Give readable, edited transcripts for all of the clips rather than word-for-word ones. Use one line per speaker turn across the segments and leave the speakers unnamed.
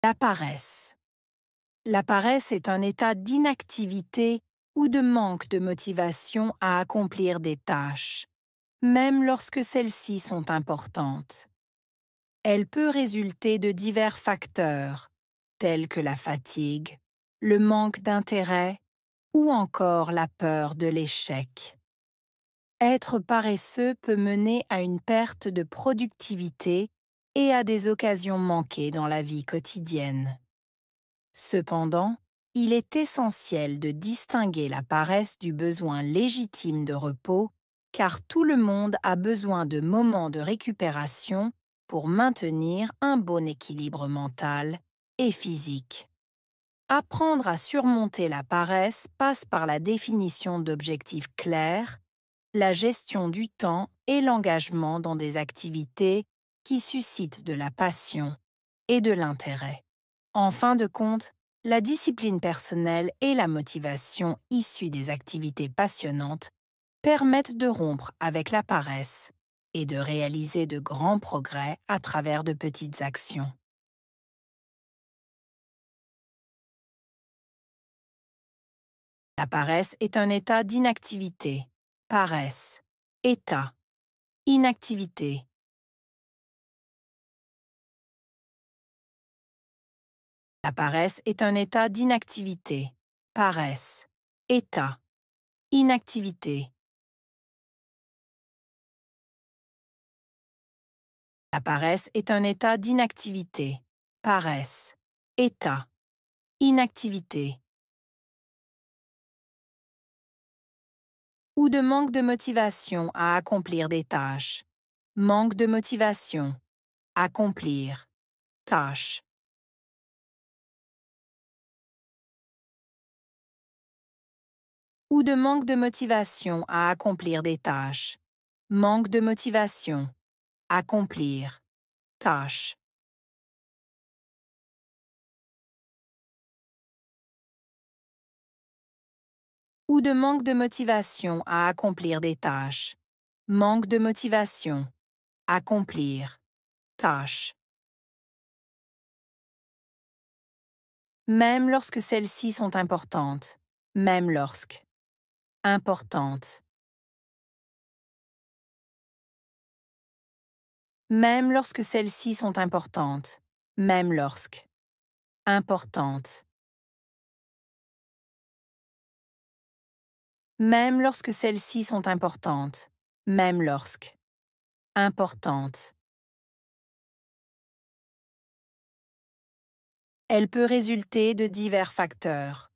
La paresse. La paresse est un état d'inactivité ou de manque de motivation à accomplir des tâches, même lorsque celles-ci sont importantes. Elle peut résulter de divers facteurs, tels que la fatigue, le manque d'intérêt ou encore la peur de l'échec. Être paresseux peut mener à une perte de productivité et à des occasions manquées dans la vie quotidienne. Cependant, il est essentiel de distinguer la paresse du besoin légitime de repos, car tout le monde a besoin de moments de récupération pour maintenir un bon équilibre mental et physique. Apprendre à surmonter la paresse passe par la définition d'objectifs clairs, la gestion du temps et l'engagement dans des activités qui suscitent de la passion et de l'intérêt. En fin de compte, la discipline personnelle et la motivation issue des activités passionnantes permettent de rompre avec la paresse et de réaliser de grands progrès à travers de petites actions. La paresse est un état d'inactivité. Paresse. État. Inactivité. La paresse est un état d'inactivité. Paresse. État. Inactivité. La paresse est un état d'inactivité. Paresse. État. Inactivité. Ou de manque de motivation à accomplir des tâches. Manque de motivation. Accomplir. Tâche. Ou de manque de motivation à accomplir des tâches. Manque de motivation. Accomplir. Tâche. Ou de manque de motivation à accomplir des tâches. Manque de motivation. Accomplir. Tâche. Même lorsque celles-ci sont importantes. Même lorsque. Importante. Même lorsque celles-ci sont importantes. Même lorsque. Importante. Même lorsque celles-ci sont importantes. Même lorsque. Importante. Elle peut résulter de divers facteurs.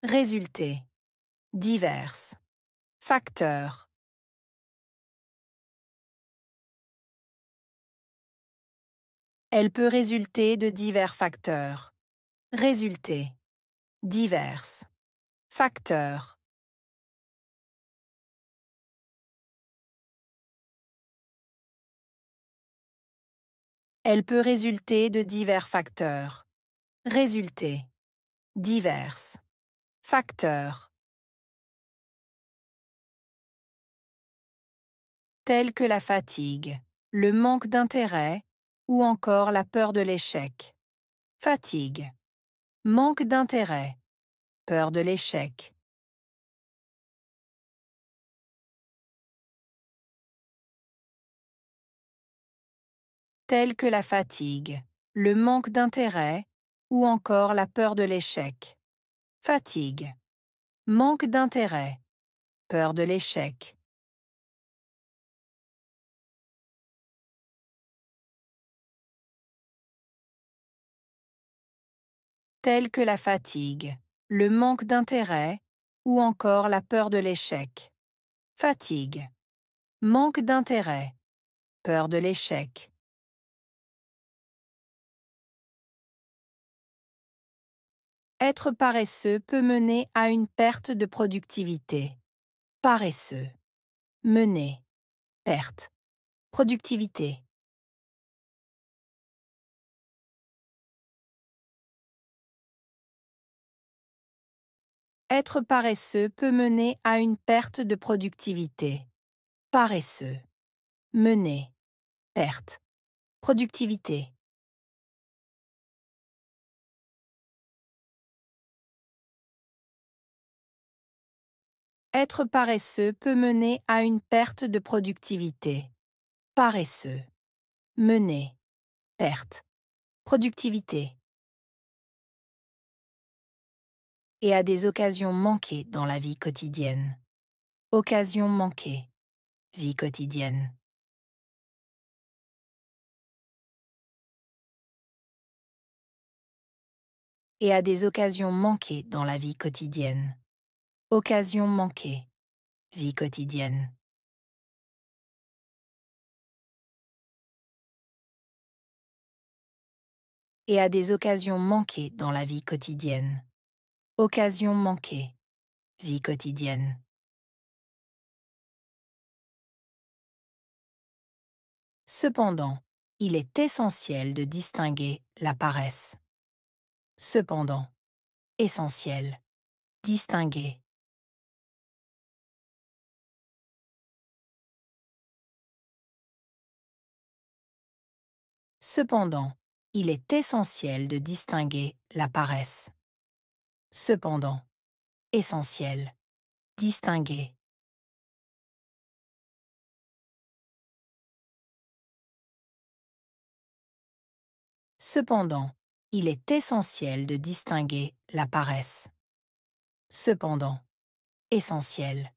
Résulter. Diverses. Facteurs. Elle peut résulter de divers facteurs. Résulter. Diverses. Facteurs. Elle peut résulter de divers facteurs. Résulter. Diverses. Facteurs. Tels que la fatigue, le manque d'intérêt ou encore la peur de l'échec. Fatigue. Manque d'intérêt. Peur de l'échec. Tels que la fatigue, le manque d'intérêt ou encore la peur de l'échec. Fatigue. Manque d'intérêt. Peur de l'échec. Tels que la fatigue, le manque d'intérêt ou encore la peur de l'échec. Fatigue. Manque d'intérêt. Peur de l'échec. Être paresseux peut mener à une perte de productivité. Paresseux. Mener. Perte. Productivité. Être paresseux peut mener à une perte de productivité. Paresseux. Mener. Perte. Productivité. Être paresseux peut mener à une perte de productivité. Paresseux. Mener. Perte. Productivité. Et à des occasions manquées dans la vie quotidienne. Occasions manquées. Vie quotidienne. Et à des occasions manquées dans la vie quotidienne. Occasions manquées. Vie quotidienne. Et à des occasions manquées dans la vie quotidienne. Occasions manquées. Vie quotidienne. Cependant, il est essentiel de distinguer la paresse. Cependant, essentiel, distinguer. Cependant, il est essentiel de distinguer la paresse. Cependant, essentiel, distinguer. Cependant, il est essentiel de distinguer la paresse. Cependant, essentiel,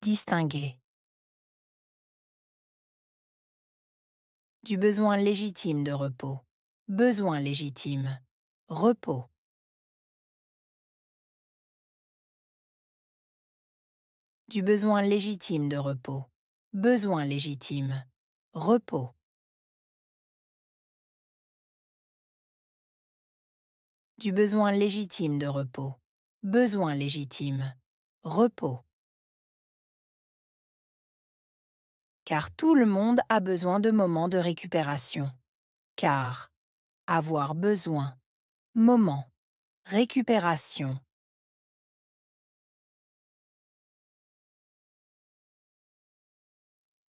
distinguer. Du besoin légitime de repos. Besoin légitime. Repos. Du besoin légitime de repos. Besoin légitime. Repos. Du besoin légitime de repos. Besoin légitime. Repos. Car tout le monde a besoin de moments de récupération. Car. Avoir besoin. Moment. Récupération.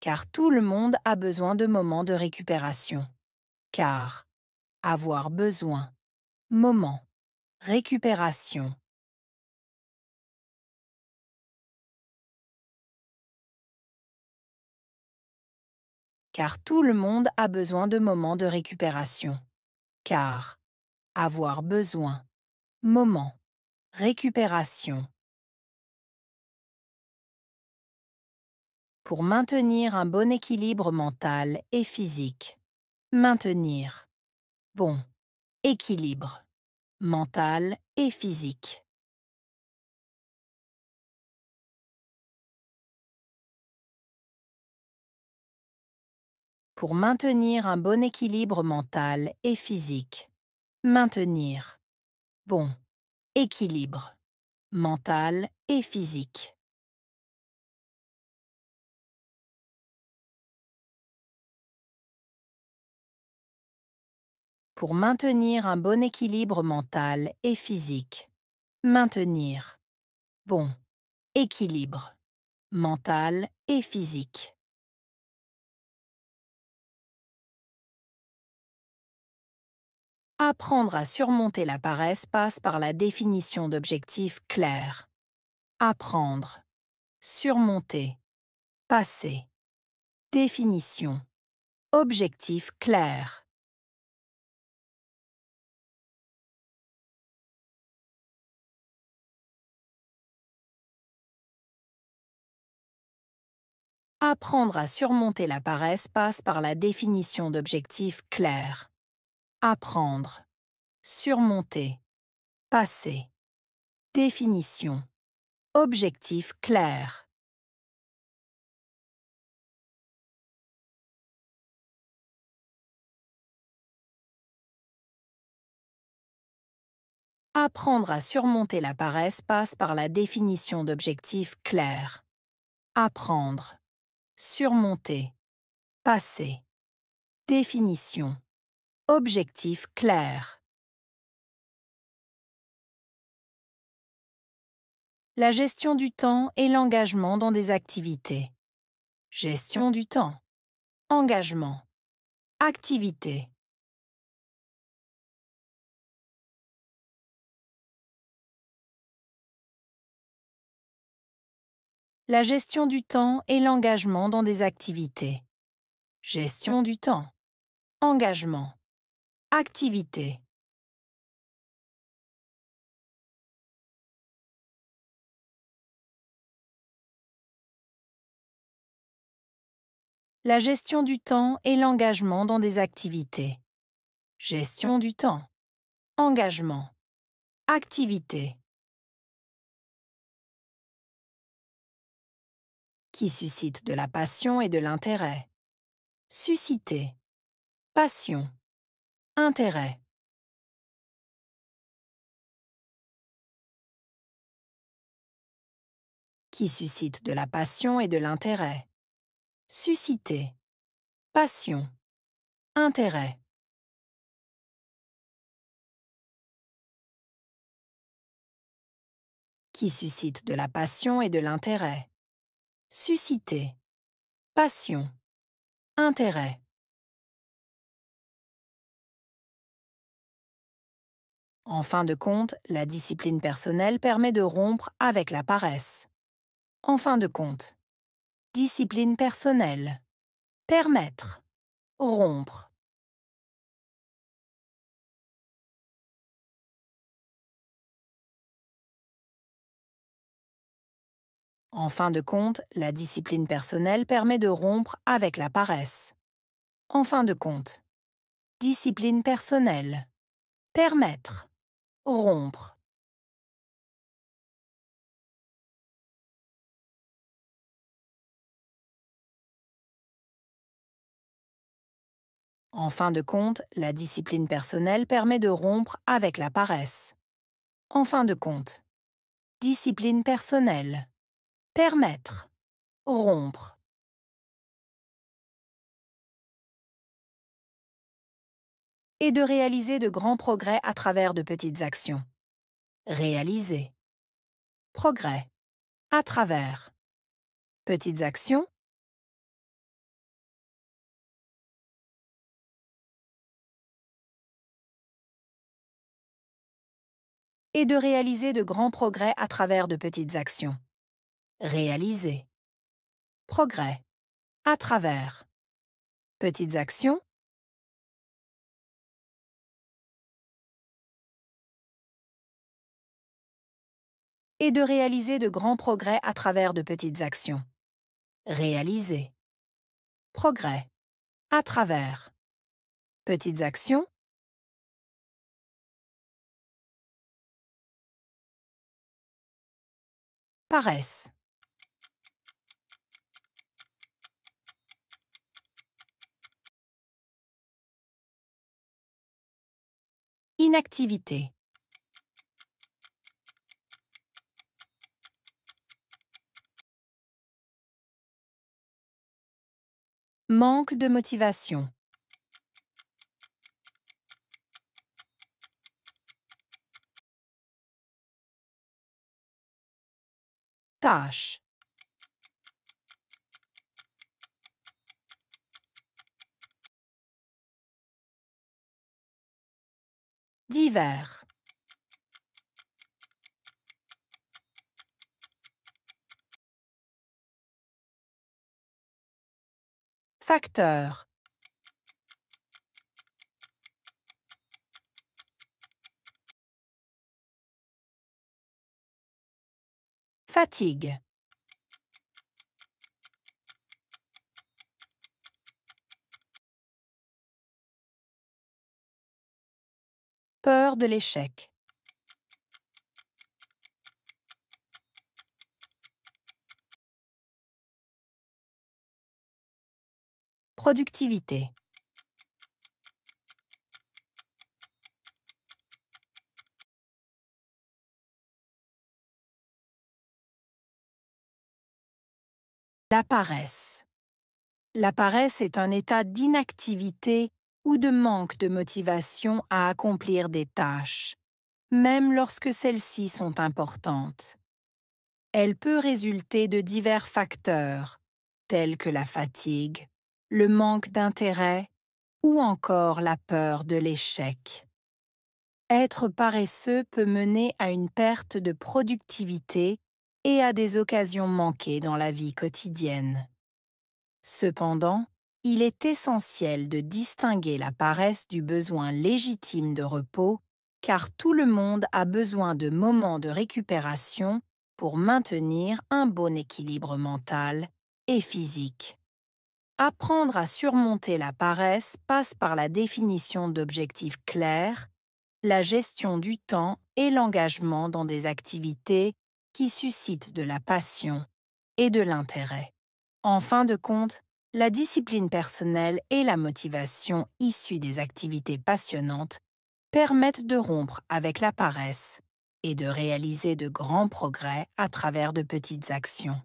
Car tout le monde a besoin de moments de récupération. Car. Avoir besoin. Moment. Récupération. Car tout le monde a besoin de moments de récupération. Car. Avoir besoin. Moment. Récupération. Pour maintenir un bon équilibre mental et physique. Maintenir. Bon. Équilibre. Mental et physique. Pour maintenir un bon équilibre mental et physique. Maintenir. Bon. Équilibre. Mental et physique. Pour maintenir un bon équilibre mental et physique. Maintenir. Bon. Équilibre. Mental et physique. Apprendre à surmonter la paresse passe par la définition d'objectifs clairs. Apprendre. Surmonter. Passer. Définition. Objectif clair. Apprendre à surmonter la paresse passe par la définition d'objectifs clairs. Apprendre. Surmonter. Passer. Définition. Objectif clair. Apprendre à surmonter la paresse passe par la définition d'objectifs clairs. Apprendre. Surmonter. Passer. Définition. Objectif clair. La gestion du temps et l'engagement dans des activités. Gestion du temps. Engagement. Activité. La gestion du temps et l'engagement dans des activités. Gestion du temps. Engagement. Activité. La gestion du temps et l'engagement dans des activités. Gestion du temps. Engagement. Activité. Qui suscite de la passion et de l'intérêt. Susciter. Passion. Intérêt. Qui suscite de la passion et de l'intérêt. Susciter. Passion. Intérêt. Qui suscite de la passion et de l'intérêt. Susciter. Passion. Intérêt. En fin de compte, la discipline personnelle permet de rompre avec la paresse. En fin de compte, discipline personnelle. Permettre. Rompre. En fin de compte, la discipline personnelle permet de rompre avec la paresse. En fin de compte, discipline personnelle. Permettre. Rompre. En fin de compte, la discipline personnelle permet de rompre avec la paresse. En fin de compte, discipline personnelle. Permettre. Rompre. Et de réaliser de grands progrès à travers de petites actions. Réaliser. Progrès. À travers. Petites actions. Et de réaliser de grands progrès à travers de petites actions. Réaliser. Progrès. À travers. Petites actions. Et de réaliser de grands progrès à travers de petites actions. Réaliser. Progrès. À travers. Petites actions. Paresse. Inactivité. Manque de motivation. Tâche. Divers. Facteur. Fatigue. Peur de l'échec. Productivité. La paresse. La paresse est un état d'inactivité ou de manque de motivation à accomplir des tâches, même lorsque celles-ci sont importantes. Elle peut résulter de divers facteurs, tels que la fatigue, le manque d'intérêt ou encore la peur de l'échec. Être paresseux peut mener à une perte de productivité et à des occasions manquées dans la vie quotidienne. Cependant, il est essentiel de distinguer la paresse du besoin légitime de repos, car tout le monde a besoin de moments de récupération pour maintenir un bon équilibre mental et physique. Apprendre à surmonter la paresse passe par la définition d'objectifs clairs, la gestion du temps et l'engagement dans des activités qui suscitent de la passion et de l'intérêt. En fin de compte, la discipline personnelle et la motivation issue des activités passionnantes permettent de rompre avec la paresse et de réaliser de grands progrès à travers de petites actions.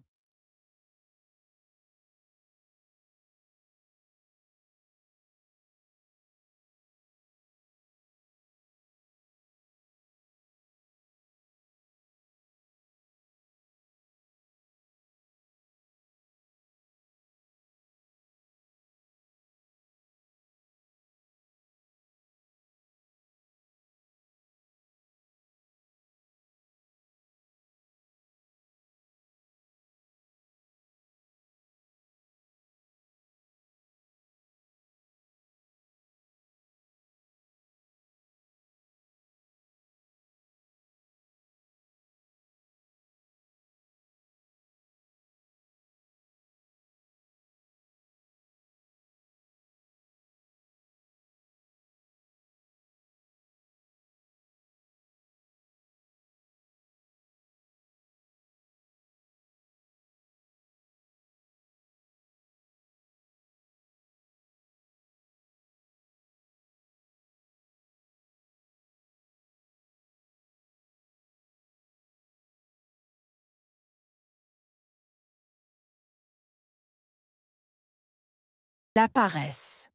La paresse.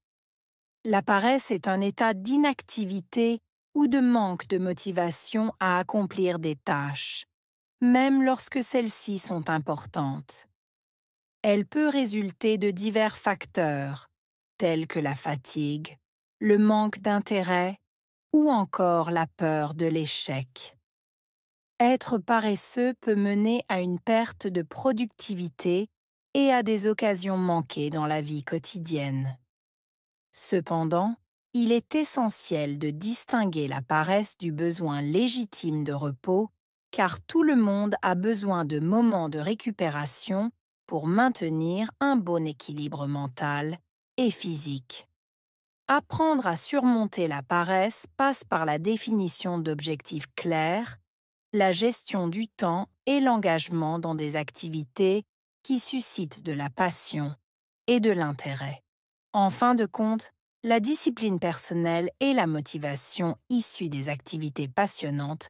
La paresse est un état d'inactivité ou de manque de motivation à accomplir des tâches, même lorsque celles-ci sont importantes. Elle peut résulter de divers facteurs, tels que la fatigue, le manque d'intérêt ou encore la peur de l'échec. Être paresseux peut mener à une perte de productivité et à des occasions manquées dans la vie quotidienne. Cependant, il est essentiel de distinguer la paresse du besoin légitime de repos, car tout le monde a besoin de moments de récupération pour maintenir un bon équilibre mental et physique. Apprendre à surmonter la paresse passe par la définition d'objectifs clairs, la gestion du temps et l'engagement dans des activités qui suscitent de la passion et de l'intérêt. En fin de compte, la discipline personnelle et la motivation issue des activités passionnantes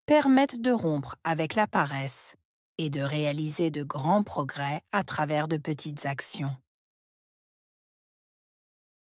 permettent de rompre avec la paresse et de réaliser de grands progrès à travers de petites actions.